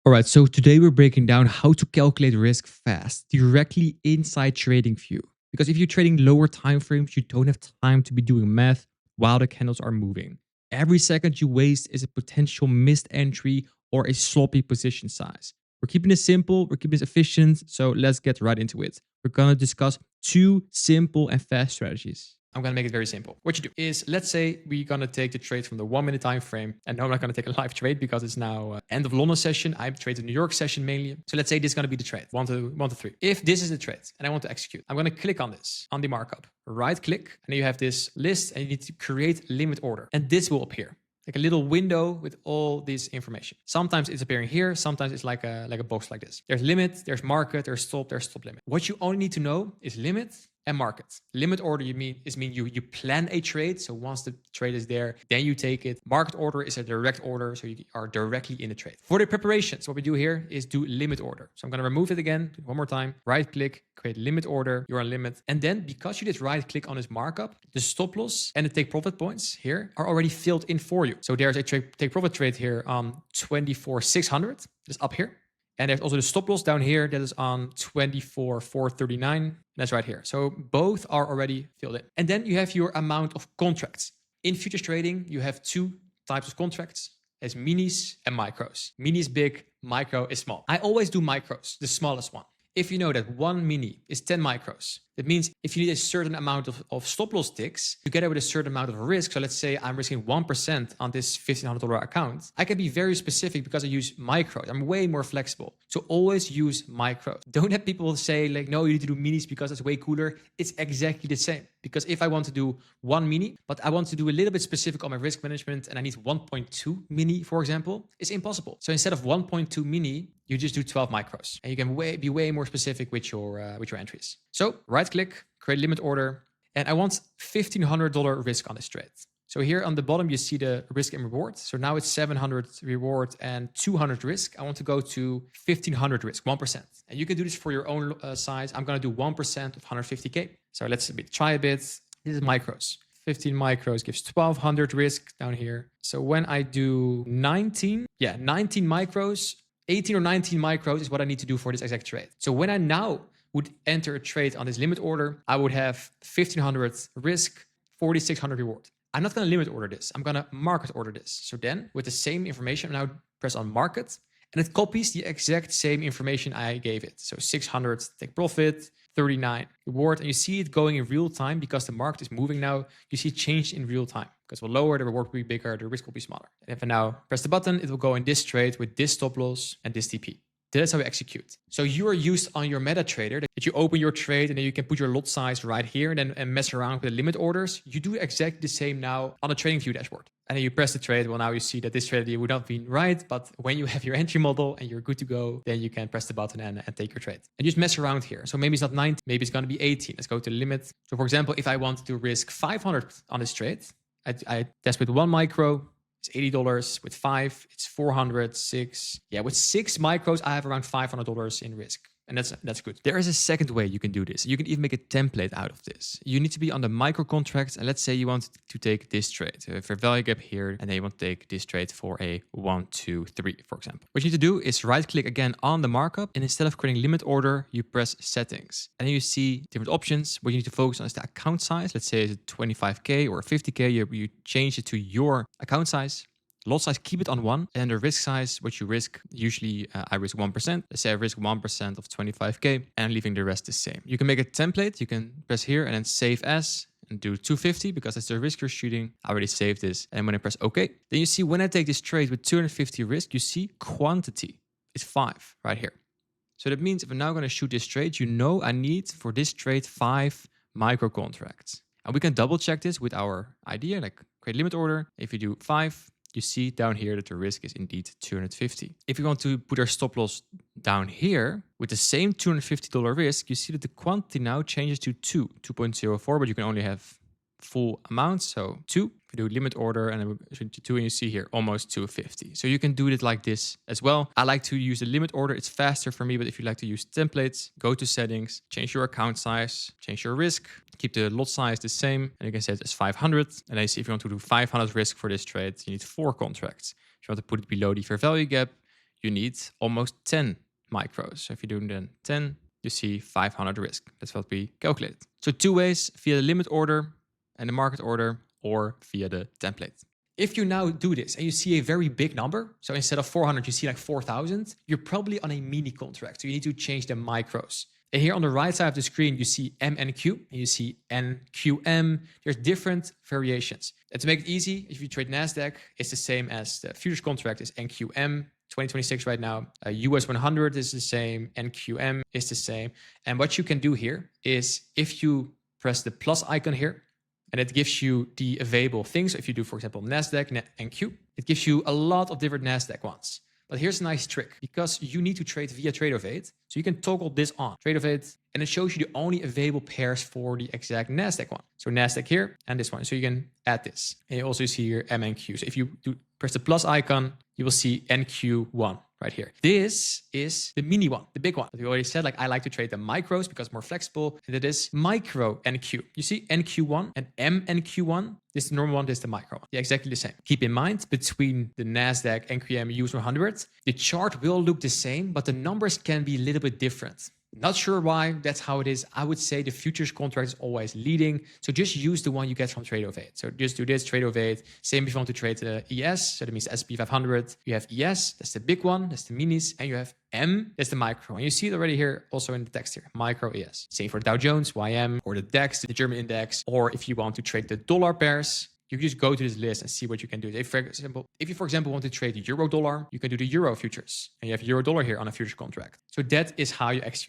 All right, so today we're breaking down how to calculate risk fast directly inside TradingView. Because if you're trading lower time frames, you don't have time to be doing math while the candles are moving. Every second you waste is a potential missed entry or a sloppy position size. We're keeping this simple, we're keeping this efficient, so let's get right into it. We're gonna discuss two simple and fast strategies. I'm going to make it very simple. What you do is, let's say we're going to take the trade from the 1 minute time frame. And no, I'm not going to take a live trade because it's now end of London session. I trade the New York session mainly. So let's say this is going to be the trade, one to three. If this is the trade and I want to execute, I'm going to click on this, on the markup, right click, and then you have this list and you need to create limit order. And this will appear. Like a little window with all this information. Sometimes it's appearing here. Sometimes it's like a box like this. There's limit, there's market, there's stop limit. What you only need to know is limit and market. Limit order you plan a trade. So once the trade is there, then you take it. Market order is a direct order, so you are directly in the trade. For the preparations, what we do here is do limit order. So I'm going to remove it again one more time. Right click, create limit order. You're on limit. And then because you did right click on this markup, the stop loss and the take profit points here are already filled in for you. So there's a take profit trade here on 24,600. Just up here. And there's also the stop loss down here that is on 24,439. That's right here. So both are already filled in. And then you have your amount of contracts. In futures trading, you have two types of contracts. There's minis and micros. Mini is big, micro is small. I always do micros, the smallest one. If you know that one mini is 10 micros, that means if you need a certain amount of stop loss ticks, together with a certain amount of risk. So let's say I'm risking 1% on this $1,500 account. I can be very specific because I use micros. I'm way more flexible. So always use micros. Don't have people say like, no, you need to do minis because it's way cooler. It's exactly the same. Because if I want to do one mini, but I want to do a little bit specific on my risk management and I need 1.2 mini, for example, it's impossible. So instead of 1.2 mini, you just do 12 micros and you can be way more specific with your entries. So right click, create limit order, and I want $1,500 risk on this trade. So here on the bottom, you see the risk and reward. So now it's 700 reward and 200 risk. I want to go to 1,500 risk, 1%. And you can do this for your own size. I'm going to do 1% of 150K. So let's try a bit. This is micros. 15 micros gives 1,200 risk down here. So when I do 19 micros, 18 or 19 micros is what I need to do for this exact trade. So when I now would enter a trade on this limit order, I would have 1,500 risk, 4,600 reward. I'm not going to limit order this. I'm going to market order this. So then with the same information, I now press on market and it copies the exact same information I gave it. So 600 take profit, 39 reward. And you see it going in real time because the market is moving now. You see it change in real time because we'll lower, the reward will be bigger, the risk will be smaller. And if I now press the button, it will go in this trade with this stop loss and this TP. That's how we execute. So you are used on your MetaTrader that you open your trade and then you can put your lot size right here and mess around with the limit orders. You do exactly the same now on a TradingView dashboard. And then you press the trade. Well, now you see that this trade would not be right, but when you have your entry model and you're good to go, then you can press the button and take your trade. And just mess around here. So maybe it's not 90, maybe it's going to be 18. Let's go to the limit. So for example, if I want to risk 500 on this trade, I test with 1 micro. It's $80. With 5, it's 400, 6. Yeah, with 6 micros, I have around $500 in risk. And that's good. There is a second way you can do this. You can even make a template out of this. You need to be on the micro contract. And let's say you want to take this trade for value gap here. And then you want to take this trade for a 1, 2, 3, for example. What you need to do is right click again on the markup. And instead of creating limit order, you press settings. And then you see different options. What you need to focus on is the account size. Let's say it's 25K or 50K. You change it to your account size. Lot size, keep it on 1. And the risk size, what you risk, usually I risk 1%. Let's say I risk 1% of 25K and I'm leaving the rest the same. You can make a template. You can press here and then save as and do 250 because that's the risk you're shooting. I already saved this. And when I press OK, then you see when I take this trade with 250 risk, you see quantity is 5 right here. So that means if I'm now going to shoot this trade, you know I need for this trade 5 micro contracts. And we can double check this with our idea, like create limit order. If you do 5, you see down here that the risk is indeed 250. If you want to put our stop loss down here with the same $250 risk, you see that the quantity now changes to 2.04, but you can only have full amounts. So 2, if you do limit order and then we switch to 2 and you see here almost 250. So you can do it like this as well. I like to use the limit order. It's faster for me, but if you like to use templates, go to settings, change your account size, change your risk, keep the lot size the same, and you can set it as 500. And then you see if you want to do 500 risk for this trade, you need 4 contracts. If you want to put it below the fair value gap, you need almost 10 micros. So if you're doing then 10, you see 500 risk. That's what we calculated. So 2 ways, via the limit order and the market order, or via the template. If you now do this and you see a very big number, so instead of 400, you see like 4,000, you're probably on a mini contract. So you need to change the micros. And here on the right side of the screen, you see MNQ and you see NQM. There's different variations. And to make it easy, if you trade NASDAQ, it's the same as the futures contract is NQM. 2026 right now. US 100 is the same. NQM is the same. And what you can do here is if you press the plus icon here, and it gives you the available things. So if you do, for example, NASDAQ, NQ, it gives you a lot of different NASDAQ ones. But here's a nice trick, because you need to trade via TradingView. So you can toggle this on, TradingView, and it shows you the only available pairs for the exact NASDAQ one. So NASDAQ here and this one. So you can add this. And you also see here MNQ. So if you press the plus icon, you will see NQ1 right here. This is the mini one, the big one. But we already said, like, I like to trade the micros because more flexible. And it is micro NQ. You see NQ1 and MNQ1. This is the normal one, this is the micro one. They're exactly the same. Keep in mind, between the NASDAQ, NQM, US 100, the chart will look the same, but the numbers can be a little bit different. Not sure why, that's how it is. I would say the futures contract is always leading. So just use the one you get from TradingView. So just do this, TradingView. Same if you want to trade the ES, so that means SP 500. You have ES, that's the big one, that's the minis. And you have M, that's the micro. And you see it already here, also in the text here, micro ES. Same for Dow Jones, YM, or the DAX, the German index. Or if you want to trade the dollar pairs, you can just go to this list and see what you can do. If you, for example, want to trade the euro dollar, you can do the euro futures. And you have euro dollar here on a futures contract. So that is how you execute it.